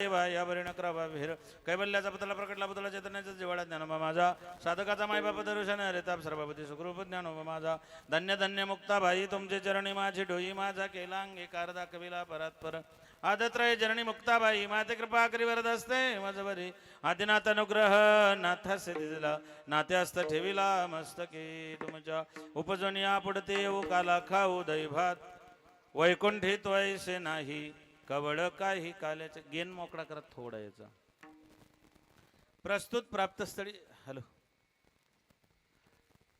या वरीण करावा विहीर कैवल्याचा पुतला प्रकटला पुतला चैतन्याचा जिवाळा ज्ञानोबा माझा साधकाचा मायबाप दर्शन रेताप सर्वपती सुखरूप ज्ञानोबा माझा धन्य धन्य मुक्ताबाई तुमचे चरणी माझी डोई माझा केला अंगी कारदा कविला परात्पर आदत्रय जननी मुक्ताबाई माते कृपा करी वरद असते माझवरी आदिनाथ अनुग्रह नाथासे दिला नात्यास्त ठेविला मस्तकी तुमच्या उपजनिया पुढते ओ काला खाऊ दैभात वैकुंठित वैसे नाही कवळ काही काल्याचे गेन मोकळा करत थोडा याचा प्रस्तुत प्राप्तस्थळी हॅलो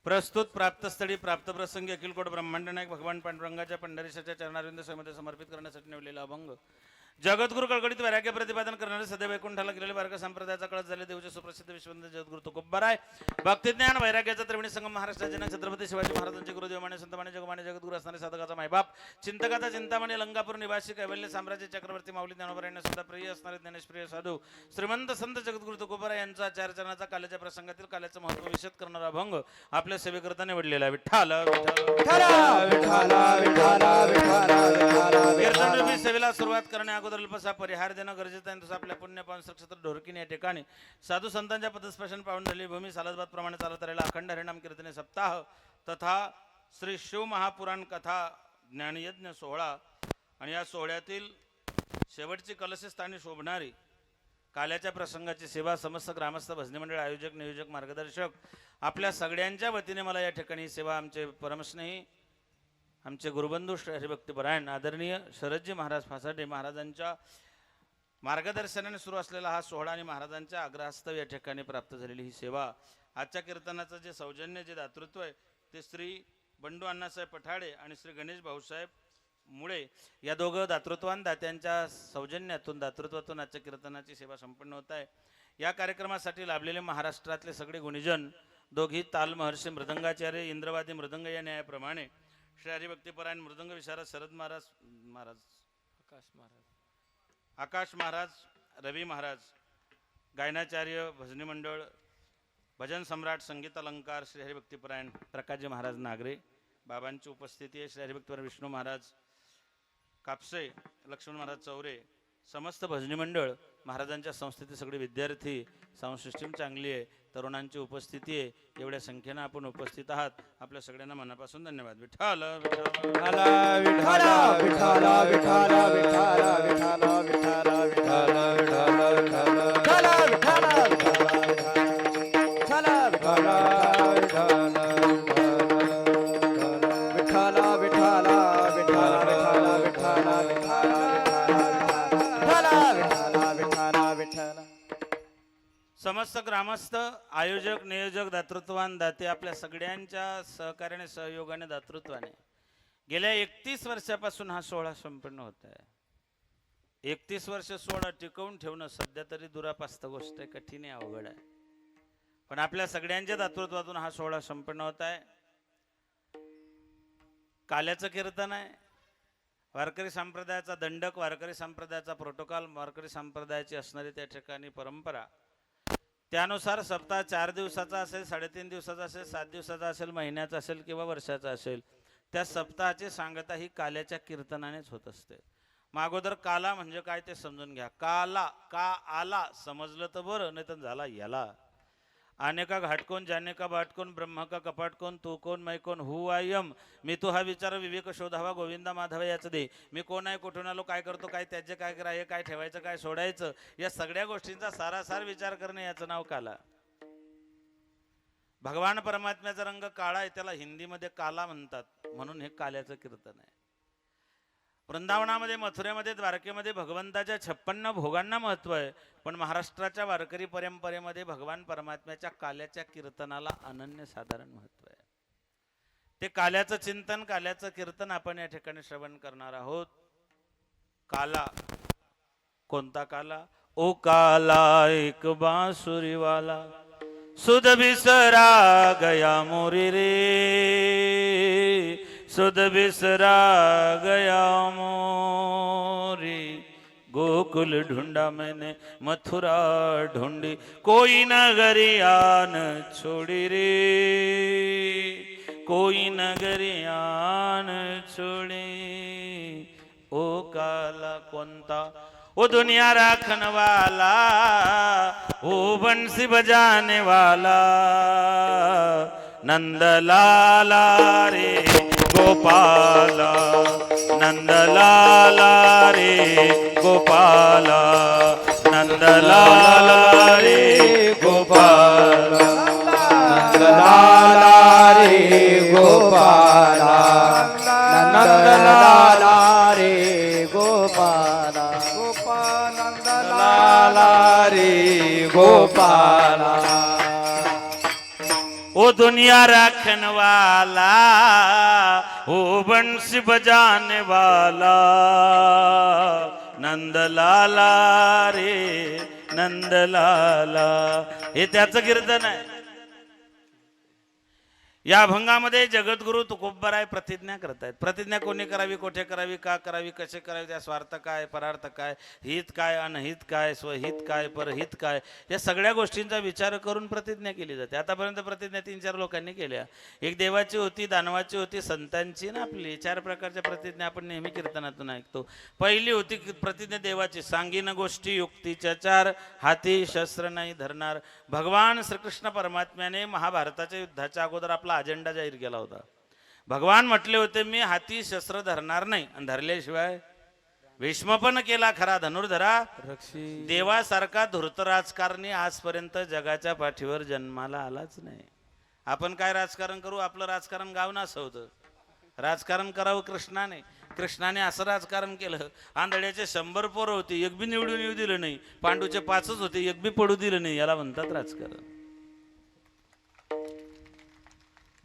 प्रस्तुत प्राप्तस्थळी प्राप्त प्रसंगी अखिल कोट ब्रह्मांड नायक भगवान पांडुरंगाच्या पंढरीशाच्या चरणारविंद सेवेमध्ये समर्पित करण्यासाठी निवडलेला अभंग जगद्गुरु कळकळीत वैराग्य प्रतिपादन करणारे सदैव वैकुंठाला गेलेले वर्ग संप्रदायाचा कळत झाले देवचे सुप्रसिद्ध विश्ववंदनीय जगद्गुरु तुकोबाराय भक्ती ज्ञान वैराग्याचा त्रिवेणी संगम महाराष्ट्राचे जनक छत्रपती शिवाजी महाराजांचे गुरुदेव माने संतमाने जगमाने जगद्गुरु असणारे साधकाचा मायबाप चिंतकाचा चिंतामणी लंकापूर निवासी कैवल्य साम्राज्य चक्रवर्ती माऊली ज्ञानोबा सुद्धा प्रिय असणारे ज्ञानेश्वरी साधू श्रीमंत संत जगद्गुरु तुकोबाराय यांचा आचार्यचरणाचा काल्याच्या प्रसंगातील काल्याचं महत्व विशद करणारा अभंग आपल्या सेवेकरता निवडलेला आहे विठ्ठल कीर्तनरूपी सेवेला सुरुवात करण्या अगोदर अल्पसा परिहार देणं गरजेचं आहे. तसं आपल्या पुण्य पावन श्रीक्षेत्र ढोरकीने या ठिकाणी साधू संतांच्या पदस्पर्शन पावन झाली भूमी सालसबाद प्रमाणे चालत राहिला अखंड हरिनाम कीर्तने सप्ताह तथा श्री शिव महापुराण कथा ज्ञानयज्ञ सोहळा आणि या सोहळ्यातील शेवटची कलशस्थानी शोभणारी काल्याच्या प्रसंगाची सेवा समस्त ग्रामस्थ भजनी मंडळ आयोजक नियोजक मार्गदर्शक आपल्या सगळ्यांच्या वतीने मला या ठिकाणी सेवा आमचे परमस्नेही आमचे गुरुबंधू हरिभक्तीपरायण आदरणीय शरदजी महाराज फासाटे महाराजांच्या मार्गदर्शनाने सुरू असलेला हा सोहळा आणि महाराजांच्या आग्रहास्तव या ठिकाणी प्राप्त झालेली ही सेवा आजच्या कीर्तनाचं जे सौजन्य जे दातृत्व आहे ते श्री बंडू अण्णासाहेब पठाडे आणि श्री गणेश भाऊसाहेब मुळे या दोघं दातृत्वान दात्यांच्या सौजन्यातून दातृत्वातून आजच्या कीर्तनाची सेवा संपन्न होत आहे. या कार्यक्रमासाठी लाभलेले महाराष्ट्रातले सगळे गुणीजन दोघी ताल महर्षी मृदंगाचार्य इंद्रवादी मृदंग या न्यायाप्रमाणे श्री हरिभक्तीपरायण मृदंग विशारद शरद महाराज आकाश महाराज रवी महाराज गायनाचार्य भजनी मंडळ भजन सम्राट संगीत अलंकार श्री हरिभक्तीपरायण प्रकाशजी महाराज नागरे बाबांची उपस्थिती आहे. श्री हरिभक्तीपरायण विष्णू महाराज कापसे लक्ष्मण महाराज चौरे समस्त भजनी मंडळ महाराजांच्या संस्थेतील सगळे विद्यार्थी साऊंड सिस्टीम चांगली आहे तरुणांची उपस्थिती आहे एवढ्या संख्येनं आपण उपस्थित आहात आपल्या सगळ्यांना मनापासून धन्यवाद. विठ्ठल समस्त ग्रामस्थ आयोजक नियोजक दातृत्वान दाते आपल्या सगळ्यांच्या सहकार्याने सहयोगाने दातृत्वाने गेल्या 31 वर्षापासून हा सोहळा संपन्न होत आहे. 31 वर्ष सोहळा टिकवून ठेवणं सध्या तरी दुरापास्त गोष्ट आहे कठीण आहे अवघड आहे पण आपल्या सगळ्यांच्या दातृत्वातून हा सोहळा संपन्न होत आहे. काल्याचं कीर्तन आहे वारकरी संप्रदायाचा दंडक वारकरी संप्रदायाचा प्रोटोकॉल वारकरी संप्रदायाची असणारी त्या ठिकाणी परंपरा त्यानुसार सप्ताह 4 दिवसाचा असेल 3.5 दिवसाचा असेल 7 दिवसाचा असेल महिन्याचा असेल किंवा वर्षाचा असेल त्या सप्ताहाची सांगता ही काल्याच्या कीर्तनानेच होत असते. मग अगोदर काला म्हणजे काय ते समजून घ्या. काला का आला समजलं तर बरं नाही तर झाला याला. आने का घाटकोन जाने का बाटकोन ब्रह्म का कपाट कोण तू कोण मै कोण हु आय एम मी तू हा विचार विवेक शोधावा गोविंदा माधव याचं दे. मी कोण आहे कुठून आलो काय करतो काय त्याचे काय ग्राह्य काय ठेवायचं काय सोडायचं या सगळ्या गोष्टींचा सारासार विचार करणे याचं नाव काला. भगवान परमात्म्याचा रंग काळा आहे त्याला हिंदीमध्ये काला म्हणतात म्हणून हे काल्याचं कीर्तन आहे. वृंदावनामध्ये मथुरेमध्ये द्वारकेमध्ये भगवंताच्या 56 भोगांना महत्व आहे पण महाराष्ट्राच्या वारकरी परंपरेमध्ये भगवान परमात्म्याच्या काल्याच्या कीर्तनाला अनन्यसाधारण महत्व आहे. ते काल्याचं चिंतन काल्याचं कीर्तन आपण या ठिकाणी श्रवण करणार आहोत. काला कोणता काला ओ काला एक बांसुरीवाला सुध बिसरा गया मोरी रे सुध बिसरा गया मोरी गोकुल ढूंढा मैंने मथुरा ढूंढी कोई नगरियान छोड़ी रे कोई नगरियान छोड़ी ओ काला कोणता वो दुनिया राखन वाला, वो बंसी बजाने वाला, नंद लाला रे गोपाला, नंद लाला रे गोपाला, नंद लाला रे गोपाला, नंद लाला रे गोपाला, नंद लाला रे गोपाला, गोपाल नंद लाला रे गोपाला। ओ दुनिया राखन वाला, ओ बंसी बजाने वाला, नंद लाला रे नंद लाला। हे त्याचं कीर्तन आहे। या अभंगामध्ये जगद्गुरु तुकोबराय प्रतिज्ञा करतायत। प्रतिज्ञा कोणी करावी, कोठे करावी, का करावी, कसे करावी, त्या स्वार्थ काय, परार्थ काय, हित काय, अनहित काय, स्वहित काय, परहित काय, या सगळ्या गोष्टींचा विचार करून प्रतिज्ञा केली जाते। आतापर्यंत प्रतिज्ञा 3-4 लोकांनी केल्या। एक देवाची होती, दानवाची होती, संतांची ना आपली। 4 प्रकारच्या प्रतिज्ञा आपण नेहमी कीर्तनातून ऐकतो। पहिली होती प्रतिज्ञा देवाची, सांगीन गोष्टी युक्तीच्या 4, हाती शस्त्र नाही धरणार। भगवान श्रीकृष्ण परमात्म्याने महाभारताच्या युद्धाच्या अगोदर आपला अजेंडा जाहीर केला होता। भगवान म्हटले होते मी हाती शस्त्र धरणार नाही, आणि धरल्याशिवाय भीष्म पण केला खरा धनुर्धरा रक्षी। देवासारखा धूर्त राजकारणी आजपर्यंत जगाच्या पाठीवर जन्माला आलाच नाही। आपण काय राजकारण करू, आपलं राजकारण गावना असं होतं। राजकारण करावं कृष्णाने, कृष्णाने असं राजकारण केलं। आंधळ्याचे 100 पोरं होती, एक बी निवडून येऊ दिलं नाही। पांडूचे 5च होते, एक बी पडू दिलं नाही। याला म्हणतात राजकारण।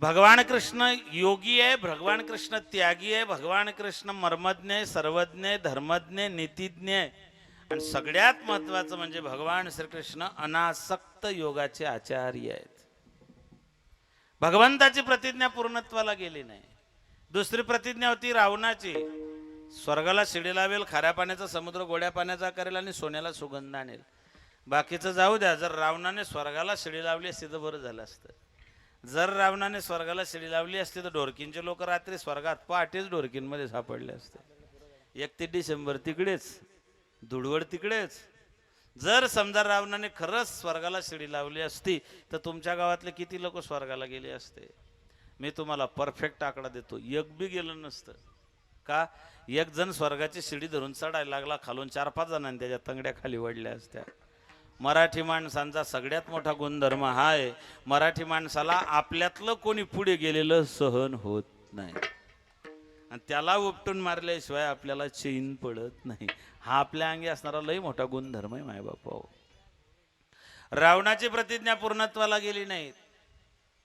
भगवान कृष्ण योगी आहे, भगवान कृष्ण त्यागी आहे, भगवान कृष्ण मर्मज्ञ आहे, सर्वज्ञ, धर्मज्ञ, नीतिज्ञ आहे, आणि सगळ्यात महत्वाचं म्हणजे भगवान श्रीकृष्ण अनासक्त योगाचे आचार्य आहेत। भगवंताची प्रतिज्ञा पूर्णत्वाला गेली नाही। दुसरी प्रतिज्ञा होती रावणाची, स्वर्गाला शिडी लावेल, खाऱ्या पाण्याचा समुद्र गोड्या पाण्याचा करेल आणि सोन्याला सुगंध आणेल। बाकीचं जाऊ द्या, जर रावणाने स्वर्गाला शिडी लावली असती तर बरं झालं असतं। जर रावणाने स्वर्गाला शिडी लावली असती तर ढोरकींचे लोक रात्री स्वर्गात पहाटेच ढोरकींमध्ये सापडले असते। 31 डिसेंबर तिकडेच, धुळवड तिकडेच। जर समजा रावणाने खरंच स्वर्गाला शिडी लावली असती तर तुमच्या गावातले किती लोक स्वर्गाला गेले असते? मी तुम्हाला परफेक्ट आकडा देतो, एक बी गेलं नसतं। का? एक जण स्वर्गाची शिडी धरून चढायला लागला, खालून 4-5 जणांनी त्याच्या तंगड्या खाली वडल्या असत्या। मराठी माणसांचा सगळ्यात मोठा गुणधर्म हा आहे, मराठी माणसाला आपल्यातलं कोणी पुढे गेलेलं सहन होत नाही, आणि त्याला उपटून मारल्याशिवाय आपल्याला चैन पडत नाही। हा आपल्या अंगी असणारा लई मोठा गुणधर्म आहे मायबापा। रावणाची प्रतिज्ञा पूर्णत्वाला गेली नाही।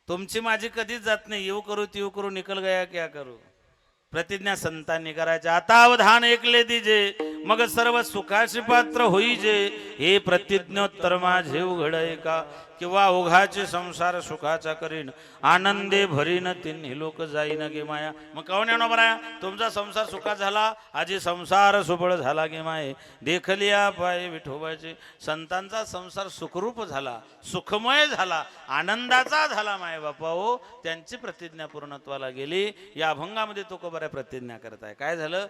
तुमची माझी कधीच जात नाही, येऊ करू तीऊ करू निकल गया क्या करू। प्रतिज्ञा संतांनी करायच्या। आता अवधान ऐकले दीजे, मग सर्व सुखाशी पात्र होईजे। हे प्रतिज्ञोत्तर माझे उघडय का, किंवा ओघाचे संसार सुखाचा करीन। आनंदे भरीन तिन्ही लोक जाईन गे माया। मग काऊन येणं बरा, तुमचा संसार सुखात झाला, आजी संसार सुबळ झाला गे माये। देखलिया पाय विठोबाचे, संतांचा संसार सुखरूप झाला, सुखमय झाला, आनंदाचा झाला माय बापा हो। त्यांची प्रतिज्ञा पूर्णत्वाला गेली। या अभंगामध्ये तुकोबराय प्रतिज्ञा करताय। काय झालं?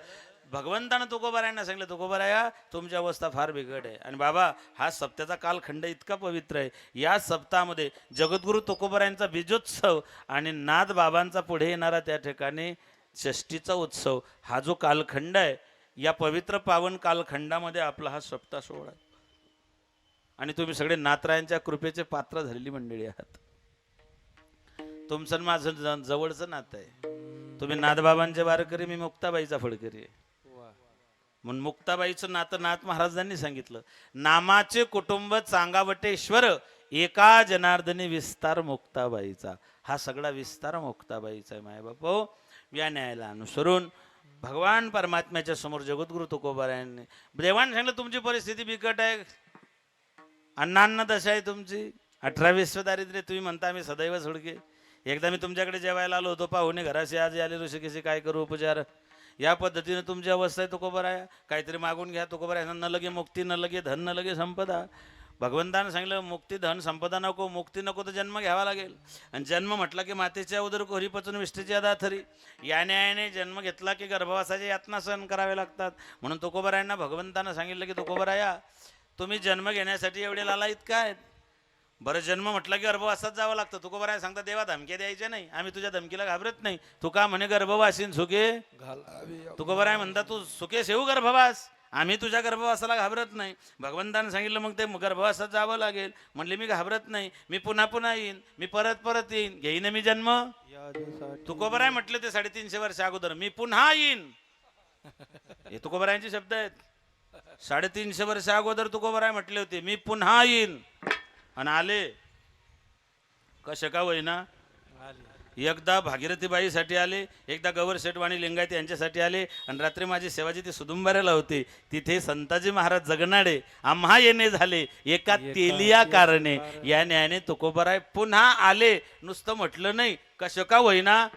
भगवंतानं तुकोबरायांना सांगितलं, तुकोबराया तुमची अवस्था फार बिकट आहे, आणि बाबा हा सप्त्याचा कालखंड इतका पवित्र आहे। या सप्ताहामध्ये जगद्गुरु तुकोबरायांचा बीजोत्सव आणि नाथ बाबांचा पुढे येणारा त्या ठिकाणी षष्टीचा उत्सव, हा जो कालखंड आहे, या पवित्र पावन कालखंडामध्ये आपला हा सप्ताह सोहळा आहे। आणि तुम्ही सगळे नाथरायांच्या कृपेचे पात्र झालेली मंडळी आहात। तुमचं माझं जवळचं नातं आहे। तुम्ही नाथबाबांचे वारकरी, मी मुक्ताबाईचा फडकरी आहे। म्हणून मुक्ताबाईचं नातं नाथ महाराजांनी सांगितलं, नामाचे कुटुंब चांगावटेश्वर, एका जनार्दनी विस्तार मुक्ताबाईचा। हा सगळा विस्तार मुक्ताबाईचा आहे मायबापो। या न्यायाला अनुसरून भगवान परमात्म्याच्या समोर जगद्गुरु तुकोबरायांनी देवाने सांगितलं, तुमची परिस्थिती बिकट आहे, अन्नान्न दशा आहे तुमची, 18-20 दारिद्र्य, तुम्ही म्हणता आम्ही सदैव सोडके। एकदा मी तुमच्याकडे जेवायला आलो होतो, पाहुणे घराशी आज आले ऋषिकेशी, काय करू उपचार। या पद्धतीने तुमची अवस्था आहे तुकोबराया, काहीतरी मागून घ्या तुकोबराया। न लगे मुक्ती, न लगे धन, न लगे संपदा। भगवंतानं सांगितलं मुक्ती धन संपदा नको, मुक्ती नको तर जन्म घ्यावा लागेल. आणि जन्म म्हटला की मातेच्या उदर कोरी पचून विष्टीची अदा थरी. या न्यायाने जन्म घेतला की गर्भवासाच्या यातना सहन करावे लागतात. म्हणून तुकोबरायांना भगवंतानं सांगितलं की तुकोबराया तुम्ही जन्म घेण्यासाठी एवढे लालायत काय? बरं जन्म म्हटलं की गर्भवासात जावं लागतं. तुकोबराया सांगता देवा धमक्या द्यायच्या नाही, आम्ही तुझ्या धमकीला घाबरत नाही. तू का म्हणे गर्भवासीन सुखे तुकोबराय म्हणता तू सुखे सेऊ गर्भवास, आम्ही तुझ्या गर्भवासाला घाबरत नाही. भगवंतानं सांगितलं मग ते गर्भवासात जावं लागेल. म्हणले मी घाबरत नाही, मी पुन्हा पुन्हा येईन, मी परत परत येईन, घेईन मी जन्म. तुकोबराय म्हटलं ते 350 वर्ष अगोदर मी पुन्हा येईन. हे तुकोबरायांचे शब्द आहेत. 350 वर्ष अगोदर तुकोबराय म्हटले होते मी पुन्हा येईन. आणि आले कशा का होईना. एकदा भागीरथीबाईसाठी आले, एकदा गवर शेटवाणी लिंगायत यांच्यासाठी आले. आणि रात्री माझी सेवाजी ती सुदुंबऱ्याला होती. तिथे संताजी महाराज जगनाडे आम्हा येणे झाले एका तेलिया कारणे. या न्यायाने तुकोबराय पुन्हा आले. नुसतं म्हटलं नाही कशा का होईना.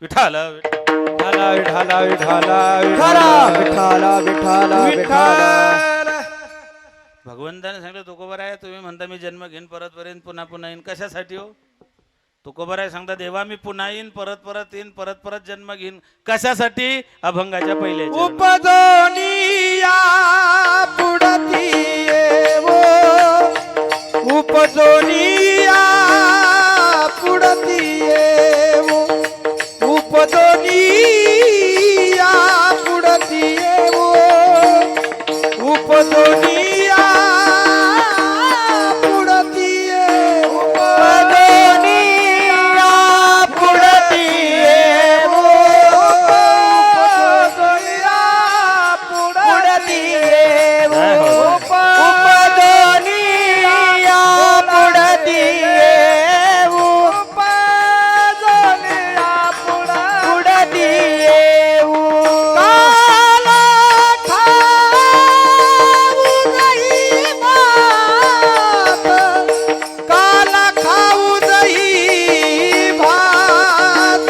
विठाल विठाला विठाला विठाला विठाला विठाला विठाला. भगवंताने सांगितलं तुकोबराय तुम्ही म्हणता मी जन्म घेईन परत परत पुन्हा पुन्हा येईन, कशासाठी हो? तुकोबराय सांगता देवा मी पुन्हा येईन, परत परत येईन, परत परत जन्म घेईन, कशासाठी? अभंगाच्या पहिल्या उपजोनिया पुढती येवो, उपजोनिया पुढती येवो, उपजोनिया पुढती येवो, उपजोनिया पुढती येवो, उपजोनिया पुढती येवो, उपजोनिया पुढती येवो, उपजोनिया पुढती येवो, उपजोनिया पुढती येवो. काला खाऊ दही भात, काला खाऊ दही भात,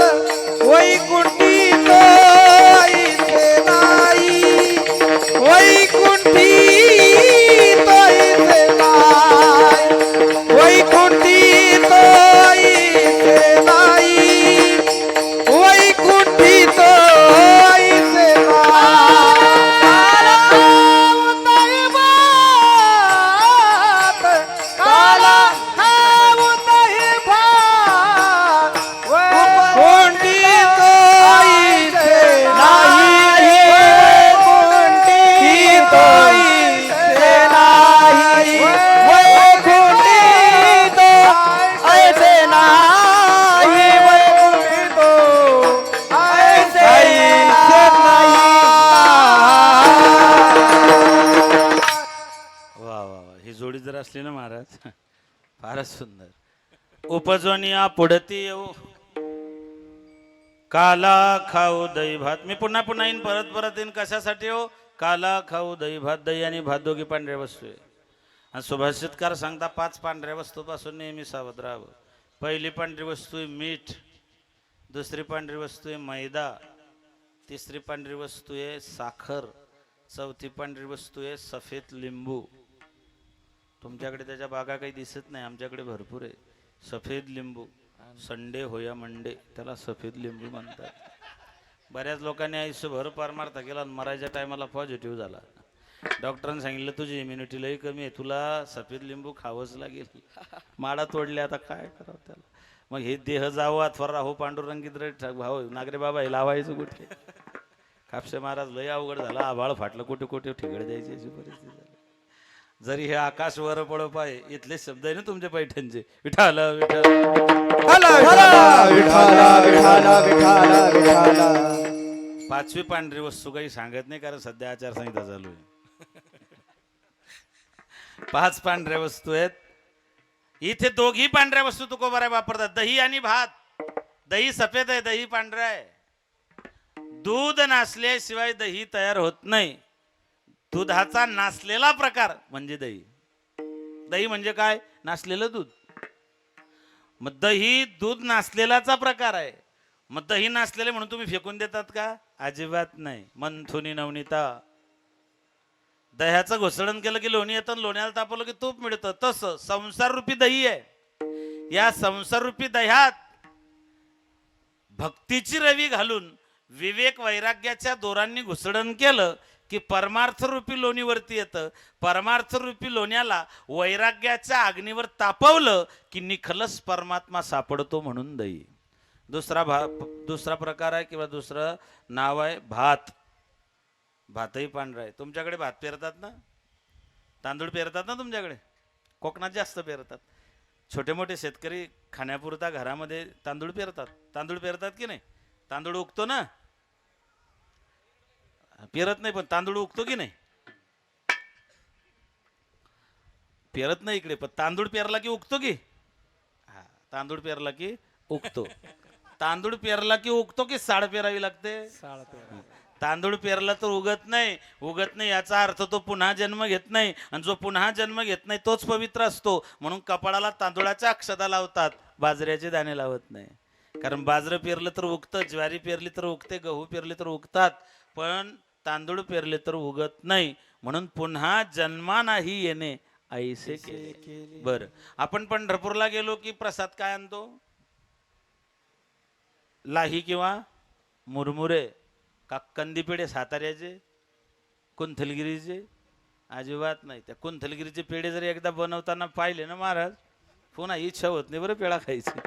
वैकुंठी तोईचे नाही, वैकुंठी तोईचे नाही, वैकुंठी तोईचे नाही, वैकुंठी तोईचे नाही. काला खाऊ दही भात, काला खाऊ दही भात, वैकुंठी तोईचे नाही, वैकुंठी तोईचे नाही, वैकुंठी तोईचे नाही, वैकुंठी तोईचे नाही. वा वा वा. ही जोडी जर असली ना महाराज फारच सुंदर. उपजोनिया पुढती येऊ, काला खाऊ दही भात, मी पुन्हा पुन्हा येईन परत परत येईन, कशासाठी हो? काला खाऊ दही भात. दही आणि भात दोघी पांढऱ्या वस्तू आहे. आणि सुभाषितकार सांगता 5 पांढऱ्या वस्तूपासून नेहमी सावध राहावं. पहिली पांढरी वस्तू आहे मीठ, दुसरी पांढरी वस्तू आहे मैदा, तिसरी पांढरी वस्तू आहे साखर, चौथी पांढरी वस्तू आहे सफेद लिंबू. तुमच्याकडे त्याच्या बागा काही दिसत नाही, आमच्याकडे भरपूर आहे. सफेद लिंबू, संडे होया मंडे, त्याला सफेद लिंबू म्हणतात. बऱ्याच लोकांनी आयुष्यभर पार मारता केला, मरायच्या टायमाला पॉझिटिव्ह झाला. डॉक्टरांनी सांगितलं तुझी इम्युनिटी लई कमी आहे, तुला सफेद लिंबू खावंच लागेल. माडा तोडले, आता काय करावं त्याला. मग हे देह जावं अथवा राहू पांडुरंगीत भाऊ नागरे बाबा हे लावायचं कुठे. कापसे महाराज लय अवघड झाला, आभाळ फाटलं, कुठे कुठे ठिगड द्यायची अशी परिस्थिती झाली. जरी हे आकाश वर पडो पाय, इथले शब्द आहे ना तुमच्या पैठणचे. विठाल विठाल विठाला विठाला. 5वी पांढरी वस्तू काही सांगत नाही, कारण सध्या आचारसंहिता चालू आहे. 5 पांढऱ्या वस्तू आहेत. इथे दोघी पांढऱ्या वस्तू तुकोबराय वापरतात, दही आणि भात. दही सफेद आहे, दही पांढरा आहे. दूध नासल्याशिवाय दही तयार होत नाही. दुधाचा नासलेला प्रकार म्हणजे दही. दही म्हणजे काय? नासलेलं दूध. मग दही दूध नासलेलाचा प्रकार आहे. मग दही नासलेले म्हणून तुम्ही फेकून देतात का? अजिबात नाही. मंथुनी नवनीता दह्याचं घुसळण केलं की लोणी येतं, लोण्याला तापवलं की तूप मिळतं. तसं संसार रूपी दही आहे. या संसार रूपी दह्यात भक्तीची रवी घालून विवेक वैराग्याच्या दोरांनी घुसळण केलं की परमार्थ रूपी लोणीवरती येतं. परमार्थ रूपी लोण्याला वैराग्याच्या अग्नीवर तापवलं की निखलस परमात्मा सापडतो, म्हणून दही. दुसरा प्रकार आहे किंवा दुसरं नाव आहे भात. भातही पांढरा आहे. तुमच्याकडे भात पेरतात ना, तांदूळ पेरतात ना तुमच्याकडे, कोकणात जास्त पेरतात. छोटे मोठे शेतकरी खाण्यापुरता घरामध्ये तांदूळ पेरतात. तांदूळ पेरतात की नाही? तांदूळ उगतो ना, पेरत नाही पण तांदूळ उगतो की नाही? पेरत नाही इकडे, पण तांदूळ पेरला की उगतो की? हा, तांदूळ पेरला की उगतो. तांदूळ पेरला की उगतो की साड पेरावी लागते? तांदूळ पेरला तर उगत नाही. उगत नाही याचा अर्थ तो पुन्हा जन्म घेत नाही, आणि जो पुन्हा जन्म घेत नाही तोच पवित्र असतो. म्हणून कपाळाला तांदूळाच्या अक्षता लावतात, बाजऱ्याचे दाणे लावत नाही. कारण बाजरं पेरलं तर उगतं, ज्वारी पेरली तर उगते, गहू पेरले तर उगतात, पण तांदूळ पेरले तर उगत नाही. म्हणून पुन्हा जन्मा नाही येणे ऐसे केले. बरं, आपण पंढरपूरला गेलो की प्रसाद काय आणतो? लाही किंवा मुरमुरे का कंदी साताऱ्याचे, कुंथलगिरीचे? अजिबात नाही. त्या कुंथलगिरीचे पेढे जर एकदा बनवताना पाहिले ना महाराज, पुन्हा इच्छा होत नाही बरं पेढा खायची.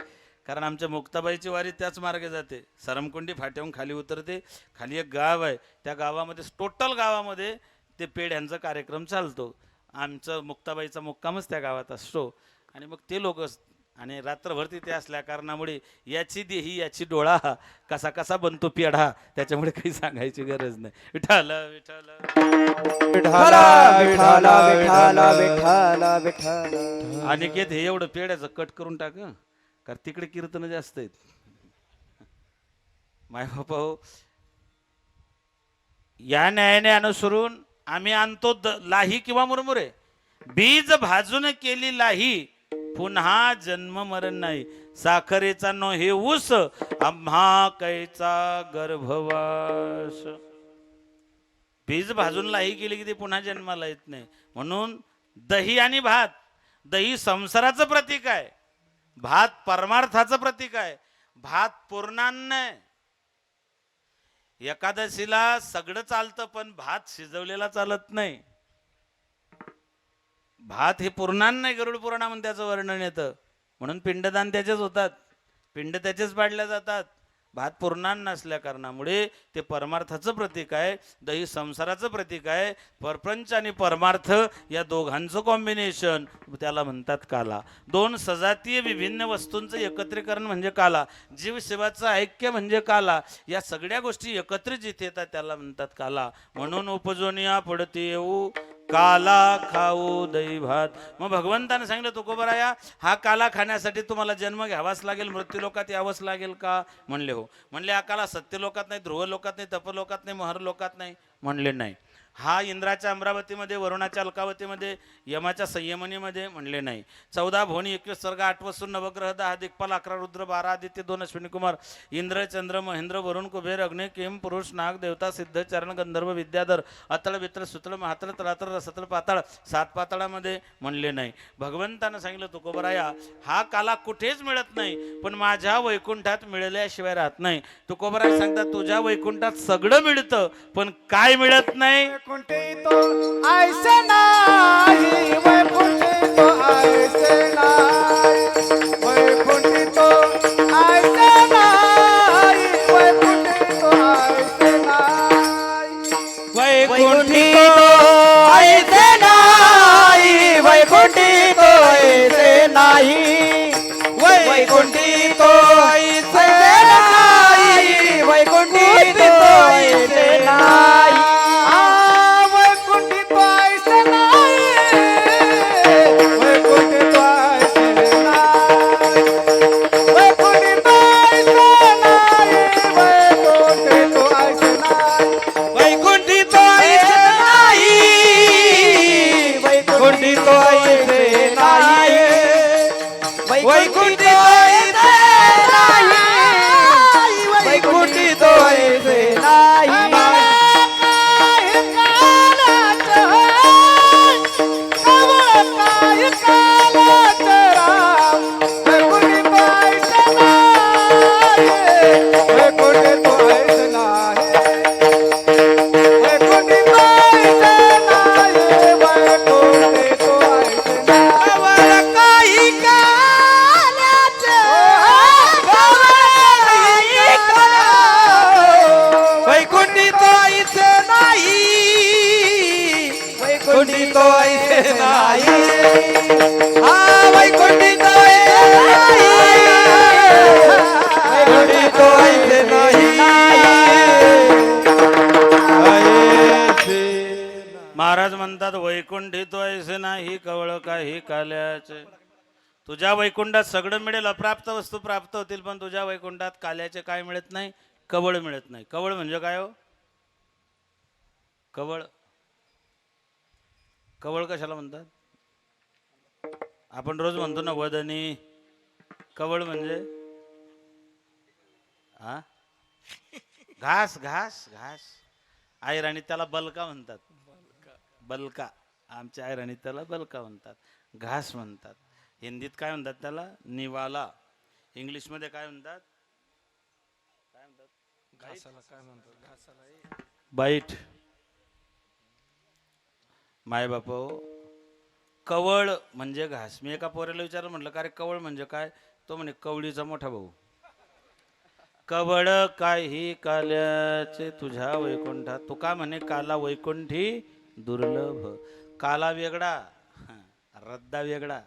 कारण आमच्या मुक्ताबाईची वारी त्याच मार्गे जाते. सरमकुंडी फाट्याहून खाली उतरते. खाली एक गाव आहे, त्या गावामध्ये टोटल गावामध्ये ते पेढ्यांचा कार्यक्रम चालतो. आमचं मुक्ताबाईचा मुक्कामच त्या गावात असतो. आणि मग ते लोक आणि रात्रभर तिथे असल्या कारणामुळे याची देही याची डोळा, कसा कसा बनतो पेढा, त्याच्यामुळे काही सांगायची गरज नाही. विठ्ठल विठ्ठल विठ्ठल विठ्ठल विठ्ठल विठ्ठल विठ्ठल. अनिकेत हे एवढं पेढ्याचं कट करून टाक, कारण तिकडे कीर्तन जास्त आहेत. माय बापा हो, या न्यायाने अनुसरून आम्ही आणतो लाही किंवा मुरमुरे. बीज भाजून केली लाही, पुन्हा जन्म मरण नाही. साखरेचा नो हे ऊस, आम्हा कैचा गर्भवास. बीज भाजून लाही केली की ती पुन्हा जन्माला येत नाही. म्हणून दही आणि भात, दही संसाराचं प्रतीक आहे, भात परमार्थाचं प्रतीक आहे. भात पूर्णान्न आहे. एकादशीला सगळं चालतं पण भात शिजवलेला चालत नाही. भात हे पूर्णान्न नाही. गरुड पुराणामध्ये त्याचं वर्णन येतं. म्हणून पिंडदान त्याचेच होतात, पिंड त्याचेच पाडल्या जातात. भात पूर्णान्न असल्या कारणामुळे ते परमार्थाचं प्रतीक आहे. दही संसाराचं प्रतीक आहे. परप्रंच आणि परमार्थ या दोघांचं कॉम्बिनेशन, त्याला म्हणतात काला. दोन सजातीय विभिन्न वस्तूंचं एकत्रीकरण म्हणजे काला. जीव शिवाचं ऐक्य म्हणजे काला. या सगळ्या गोष्टी एकत्रित जिथे येतात त्याला म्हणतात काला. म्हणून उपजोनिया पडते येऊ काला खाऊ दही भात. मग भगवंताने सांगितलं तुकोबराया, हा काला खाण्यासाठी तुम्हाला जन्म घ्यावाच लागेल, मृत्यू लोकात यावंच लागेल का? म्हणले हो. म्हणले हा काला सत्य लोकात नाही, ध्रुव लोकात नाही, तपलोकात नाही, महर लोकात नाही? म्हणले नाही. हा इंद्राच्या अमरावतीमध्ये, वरुणाच्या अलकावतीमध्ये, यमाच्या संयमनीमध्ये? म्हणले नाही. 14 भुवनी 21 सर्ग 8 वसून नवग्रह 10 दिक्पाल 11 रुद्र 12 आदित्य 2 अश्विनी कुमार इंद्र चंद्र महेंद्र वरुण कुबेर अग्नि किम पुरुष नाग देवता सिद्ध चरण गंधर्व विद्याधर अतळ वित्र सुतळ महातळ तळातळ रसतळ पाताळ 7 पाताळामध्ये? म्हणले नाही. भगवंतानं सांगितलं तुकोबराया, हा काला कुठेच मिळत नाही, पण माझ्या वैकुंठात मिळाल्याशिवाय राहत नाही. तुकोबराया सांगतात तुझ्या वैकुंठात सगळं मिळतं, पण काय मिळत नाही? वैकुंठी तो ऐसे नाही, वैकुंठी तो ऐसे नाही, वैकुंठी तो ऐसे नाही, वैकुंठी तो ऐसे नाही, वैकुंठी तो ऐसे नाही, वैकुंठी तो ऐसे नाही, वैकुंठी तो ऐसे नाही, वैकुंठी तो ऐसे नाही. वैकुंठी तो ऐसे नाही. ऐसे नाही हा वैकुंठी तो वैकुंठी तो ऐसे नाही ऐसे महाराज म्हणतात वैकुंठी तो ऐसे नाही कवळ काही काल्याचे. तुझ्या वैकुंठात सगळं मिळेल, अप्राप्त वस्तू प्राप्त होतील, पण तुझ्या वैकुंठात काल्याचे काय मिळत नाही? कवळ मिळत नाही. कवळ म्हणजे काय हो? कवळ, कवळ कशाला म्हणतात? आपण रोज म्हणतो ना वदनी. कवळ म्हणजे हा घास घास घास. आयराणी त्याला बलका म्हणतात. बलका. आमच्या आयराणी त्याला बलका म्हणतात, घास म्हणतात. हिंदीत काय म्हणतात त्याला? निवाला. इंग्लिशमध्ये काय म्हणतात? काय म्हणतात? घासाला काय म्हणतात? घासाला बाईट. माय बापो, कवळ म्हणजे घास. मी एका पोऱ्याला विचारलं, म्हटलं का रे कवळ म्हणजे काय? तो म्हणे कवळीचा मोठा भाऊ. कवळ काही काल्याचे तुझ्या वैकुंठात. तू का म्हणे काला वैकुंठी दुर्लभ. काला वेगळा, रद्दा वेगळा.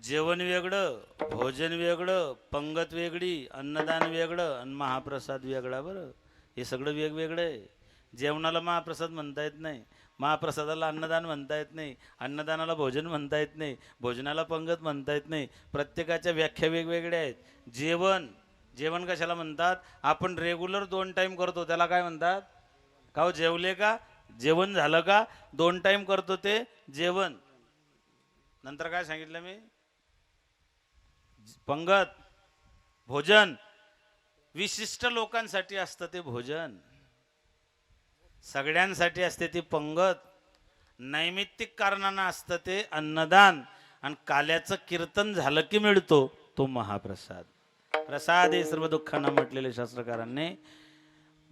जेवण वेगळं, भोजन वेगळं, पंगत वेगळी, अन्नदान वेगळं आणि महाप्रसाद वेगळा. बरं, हे सगळं वेगवेगळं आहे. जेवणाला महाप्रसाद म्हणता येत नाही, महाप्रसादाला अन्नदान म्हणता येत नाही, अन्नदानाला भोजन म्हणता येत नाही, भोजनाला पंगत म्हणता येत नाही. प्रत्येकाच्या व्याख्या वेगवेगळ्या आहेत. जेवण, जेवण कशाला म्हणतात? आपण रेग्युलर 2 टाईम करतो त्याला काय म्हणतात? का हो, जेवले का? जेवण झालं का? 2 टाईम करतो ते जेवण. नंतर काय सांगितलं मी? पंगत, भोजन. विशिष्ट लोकांसाठी असतं ते भोजन, सगळ्यांसाठी असते ती पंगत. नैमित्तिक कारणानं असतं ते अन्नदान. आणि काल्याचं कीर्तन झालं की मिळतो तो महाप्रसाद. प्रसाद हे सर्व दुःखांना म्हटलेले शास्त्रकारांनी.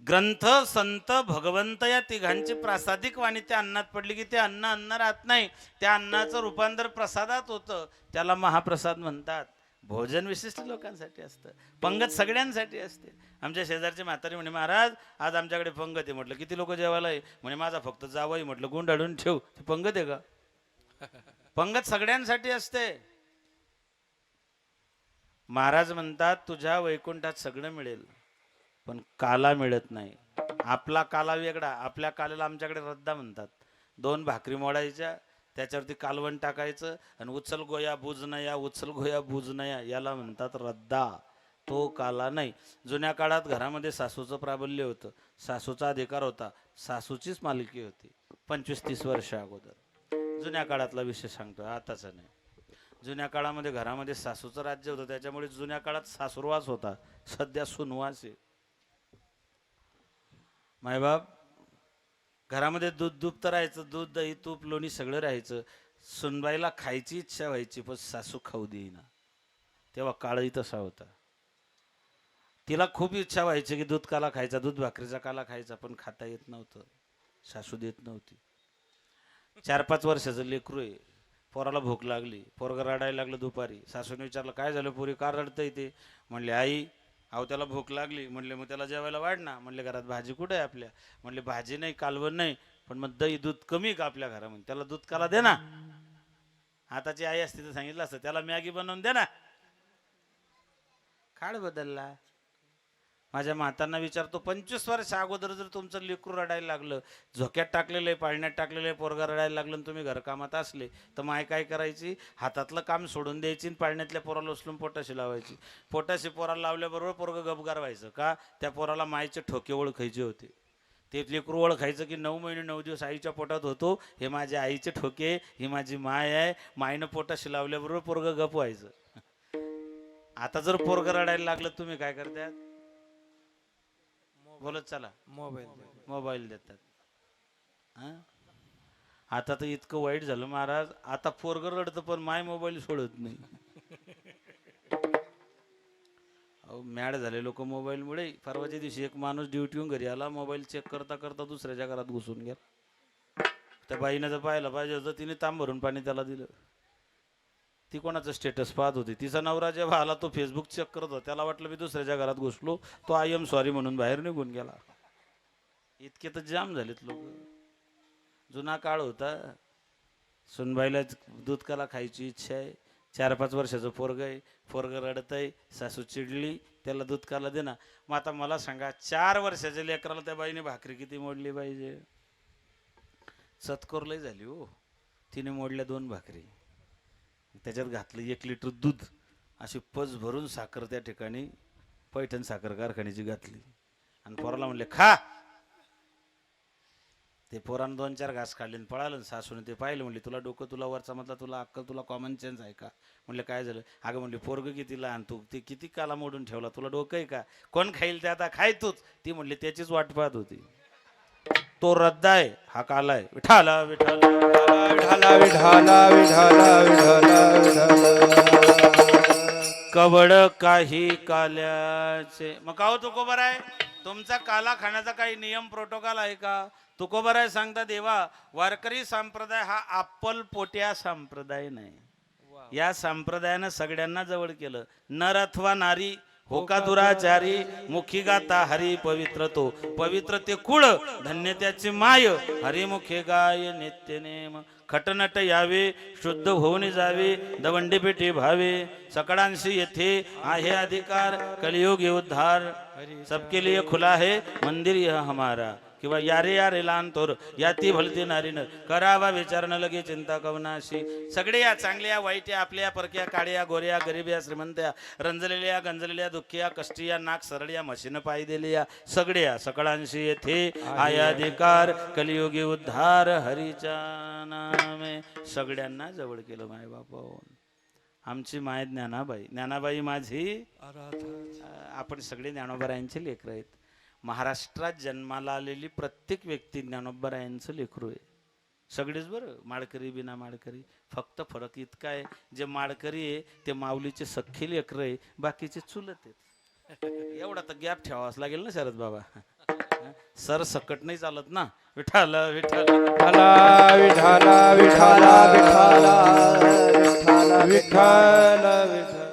ग्रंथ, संत, भगवंत या तिघांची प्रासादिक वाणी त्या अन्नात पडली की ते अन्न अन्न राहत नाही. त्या अन्नाचं रूपांतर प्रसादात होतं, त्याला महाप्रसाद म्हणतात. भोजन विशिष्ट लोकांसाठी असतं, पंगत सगळ्यांसाठी असते. आमच्या शेजारचे म्हातारी म्हणे, महाराज आज आमच्याकडे पंगत आहे. म्हटलं किती लोक जेवायला आहे? म्हणे माझा फक्त जावई. म्हटलं गुंडाळून ठेव, ती पंगत आहे का? पंगत सगळ्यांसाठी असते. महाराज म्हणतात तुझ्या वैकुंठात सगळं मिळेल, पण काला मिळत नाही. आपला काला वेगळा. आपल्या काल्याला आमच्याकडे रद्दा म्हणतात. 2 भाकरी मोडायच्या, त्याच्यावरती कालवण टाकायचं आणि उचल गोया बुजनया, उचल गोया बुजनया, याला म्हणतात रद्दा. तो काला नाही. जुन्या काळात घरामध्ये सासूचं प्राबल्य होतं, सासूचा अधिकार होता, सासूचीच मालकी होती. 25-30 वर्ष अगोदर जुन्या काळातला विषय सांगतो, आताचा नाही. जुन्या काळामध्ये घरामध्ये सासूचं राज्य होतं, त्याच्यामुळे जुन्या काळात सासूरवास होता. सध्या सुनवास आहे. मायबाप, घरामध्ये दूध दुभत राहायचं, दूध दही तूप लोणी सगळं राहायचं. सुनबाईला खायची इच्छा व्हायची, पण सासू खाऊ देईना. तेव्हा काळही तसा होता. तिला खूप इच्छा व्हायची की दूध काला खायचा, दूध भाकरीचा काला खायचा, पण खाता येत नव्हतं, सासू देत नव्हती. 4-5 वर्षाचं लेकरू आहे, पोराला भूक लागली, पोरगा रडायला लागलं दुपारी. सासूने विचारलं काय झालं पोरी, का रडतंय ते? म्हणले आई अहो त्याला भूक लागली. म्हणले मग त्याला जेवायला वाढ ना. म्हणले घरात भाजी कुठे आहे आपल्या? म्हणले भाजी नाही, कालवण नाही, पण मग दही दूध कमी का आपल्या घरामध्ये? त्याला दूध काला दे ना. आताची आई असती तर सांगितलं असतं त्याला मॅगी बनवून दे ना. काळ बदलला. माझ्या मातांना विचारतो, 25 वर्ष अगोदर जर तुमचं लेकरू रडायला लागलं, झोक्यात टाकलेलं आहे, पाळण्यात टाकलेलं आहे, पोरगा रडायला लागलं आणि तुम्ही घरकामात असले, तर माय काय करायची? हातातलं काम सोडून द्यायची आणि पाळण्यातल्या पोराला उचलून पोटाशी लावायची. पोटाशी पोराला लावल्याबरोबर पोरगं गपगार व्हायचं. का? त्या पोराला मायचे ठोके ओळखायचे होते. ते लेकरू ओळखायचं की 9 महिने 9 दिवस आईच्या पोटात होतो, हे माझ्या आईचे ठोके, ही माझी माय आहे. मायनं पोटाशी लावल्याबरोबर पोरगं गप व्हायचं. आता जर पोरगं रडायला लागलं, तुम्ही काय करतात? बोलत चला, मोबाईल देतात. आता तर इतकं वाईट झालं महाराज, आता पोरगं रडतं पण माय मोबाईल सोडत नाही. अहो मॅड झाले लोक मोबाईलमुळे. परवाच्या दिवशी एक माणूस ड्युटीहून घरी आला, मोबाईल चेक करता करता दुसऱ्याच्या घरात घुसून गेला. त्या बाईनं जर पाहायला पाहिजे होतं, तिने तांब भरून पाणी त्याला दिलं. ती कोणाचं स्टेटस पाहत होती. तिचा नवरा जेव्हा आला तो फेसबुक चेक करत होता, त्याला वाटलं मी दुसऱ्याच्या घरात घुसलो, तो आय एम सॉरी म्हणून बाहेर निघून गेला. इतके तर जाम झालेत लोक. जुना काळ होता, सुनबाईला दूध काला खायची इच्छा आहे, 4-5 वर्षाचं पोरग आहे, पोरग रडतंय, सासू चिडली, त्याला दूध काला दे ना. मग आता मला सांगा 4 वर्षाच्या लेकराला त्या बाईने भाकरी किती मोडली पाहिजे? सतकोर लय झाली हो. तिने मोडल्या 2 भाकरी, त्याच्यात घातलं 1 लिटर दूध, अशी पच भरून साखर त्या ठिकाणी पैठण साखर कारखान्याची घातली आणि पोराला म्हणले खा. ते पोरानं 2-4 घास खाल्ले आणि पळालं. सासूने ते पाहिलं, म्हणले तुला डोकं, तुला वरचा मधला, तुला अक्कल, तुला कॉमन सेन्स आहे का? म्हणले काय झालं? अगं म्हणले पोरग किती लहान, तू ते किती काला मोडून ठेवला, तुला डोकं आहे का? कोण खाईल ते आता, खाय तूच. ती म्हणली त्याचीच वाट पाहत होती. तो रद्द आहे, हा काला आहे. विठाला विठाला विठाला विठाला विठाला विठाला कवड काही काल्याचे. मग का हो तुकोबर आहे, तुमचा काला खाण्याचा काही नियम प्रोटोकॉल आहे का? तुकोबर आहे सांगता देवा, वारकरी संप्रदाय हा अप्पल पोट्या संप्रदाय नाही. या संप्रदायानं सगळ्यांना जवळ केलं. नर अथवा नारी होका दुराचारी, मुखी गाता हरी पवित्र तो, पवित्र ते कुळ, धन्य त्याची माय, हरिमुखे गाय नित्य नेम. खटनट यावे, शुद्ध होऊन जावे, दवंडी पेटी भावे, सकळांशी येथे आहे अधिकार, कलियुग उद्धार सबके लिए खुला है मंदिर यह हमारा. किंवा यारे यारे लहान थोर याती भलती नारीनं करावा विचार न लगे चिंता कवनाशी. सगळे या चांगल्या वाईट्या, आपल्या परक्या, काळ्या गोऱ्या, गरिब्या श्रीमंत्या, रंजलेल्या गंजलेल्या, दुःखिया कष्टिया, नाक सरळ्या, म्हशीनं पाय दिल्या, सगळ्या सकळांशी येथे आहे अधिकार, कलियुगी उद्धार हरीच्या नामे. सगळ्यांना जवळ केलं माय बापा. आमची माय ज्ञानाबाई, ज्ञानाबाई माझी, आपण सगळे ज्ञानोबरायांचे लेकरं आहेत. महाराष्ट्रात जन्माला आलेली प्रत्येक व्यक्ती ज्ञानोबरायांचं लेकरू आहे. सगळेच बरं, माळकरी बिना माळकरी. फक्त फरक इतका आहे, जे माळकरी आहे ते माऊलीचे सख्खे लेकरं आहे, बाकीचे चुलत आहेत. एवढा तर गॅप ठेवावाच लागेल ना शरद बाबा. सर सकट नाही चालत ना. विठाल विठाल विठाला विठाला विठाला विठाला विठाला विठाला.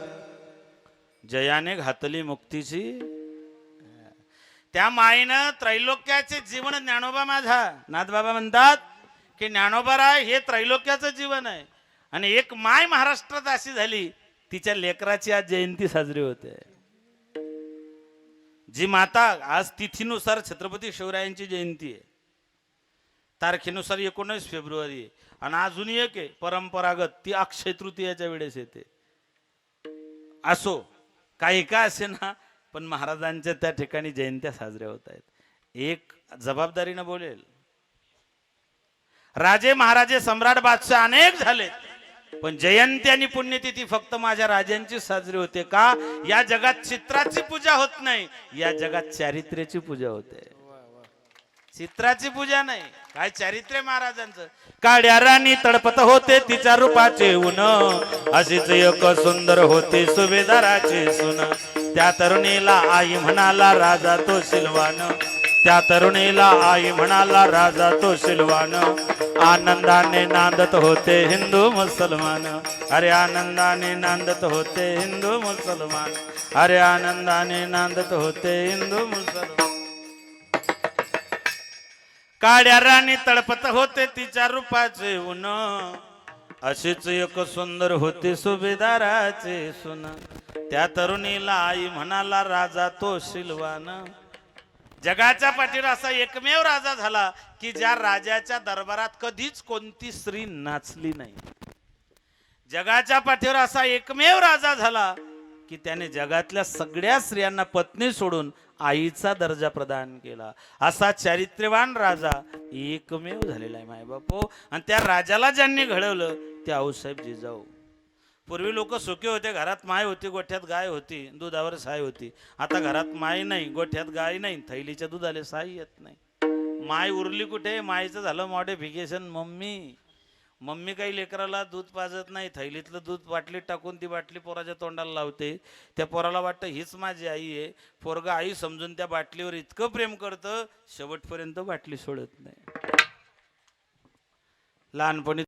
जयाने घातली मुक्तीची. त्या माईनं त्रैलोक्याचे जीवन, ज्ञानोबा माझा नाथबाबा म्हणतात की ज्ञानोबाराय हे त्रैलोक्याचं जीवन आहे. आणि एक माय महाराष्ट्रात अशी झाली, तिच्या लेकराची आज जयंती साजरी होते. जी माता आज तिथीनुसार छत्रपती शिवरायांची जयंती आहे, तारखेनुसार 19 फेब्रुवारी आहे. आणि अजून एक आहे परंपरागत, ती अक्षय तृतीयाच्या वेळेस येते. असो काही का असे ना, पण महाराजांच्या त्या ठिकाणी जयंत्या साजऱ्या होत आहेत. एक जबाबदारीनं बोलेल, राजे महाराजे सम्राट बादशाह अनेक झाले, पण जयंती आणि पुण्यतिथी फक्त माझ्या राजांची साजरी होते का? या जगात चित्राची पूजा होत नाही, या जगात चारित्र्याची पूजा होते. चित्राची पूजा नाही, काय चारित्र्य महाराजांचं. काड्या राणी तडपत होते तिच्या रूपाचे ऊन, अशीच एक सुंदर होते सुभेदाराचे सुन. त्या तरुणीला आई म्हणाला राजा तो सिलवान, त्या तरुणीला आई म्हणाला राजा तो सिलवान. आनंदाने नांदत होते हिंदू मुसलमान, अरे आनंदाने नांदत होते हिंदू मुसलमान, अरे आनंदाने नांदत होते हिंदू मुसलमान. काड्या राणी तडपत होते तिच्या रूपाचे ऊन, अशीच एक सुंदर होते सुभेदाराचे सुन. त्या तरुणीला आई म्हणाला राजा तो सिलवान. जगाच्या पाठीवर असा एकमेव राजा झाला की ज्या राजाच्या दरबारात कधीच कोणती स्त्री नाचली नाही. जगाच्या पाठीवर असा एकमेव राजा झाला की त्याने जगातल्या सगळ्या स्त्रियांना पत्नी सोडून आईचा दर्जा प्रदान केला. असा चारित्र्यवान राजा एकमेव झालेला आहे मायबापो. आणि त्या राजाला ज्यांनी घडवलं ते आऊसाहेब जिजाऊ. पूर्वी लोक सुखी होते, घरात माय होती, गोठ्यात गाय होती, दुधावर साय होती. आता घरात माय नाही, गोठ्यात गाय नाही, थैलीच्या दुधाले साय येत नाही. माय उरली कुठे? मायचं झालं मॉडिफिकेशन मम्मी. मम्मी काही लेकराला दूध पाजत नाही, थैलीतलं दूध बाटलीत टाकून ती बाटली पोराच्या तोंडाला लावते. त्या पोराला वाटतं हीच माझी आई आहे. पोरगा आई समजून त्या बाटलीवर इतकं प्रेम करतं, शेवटपर्यंत बाटली सोडत नाही. लहानपणी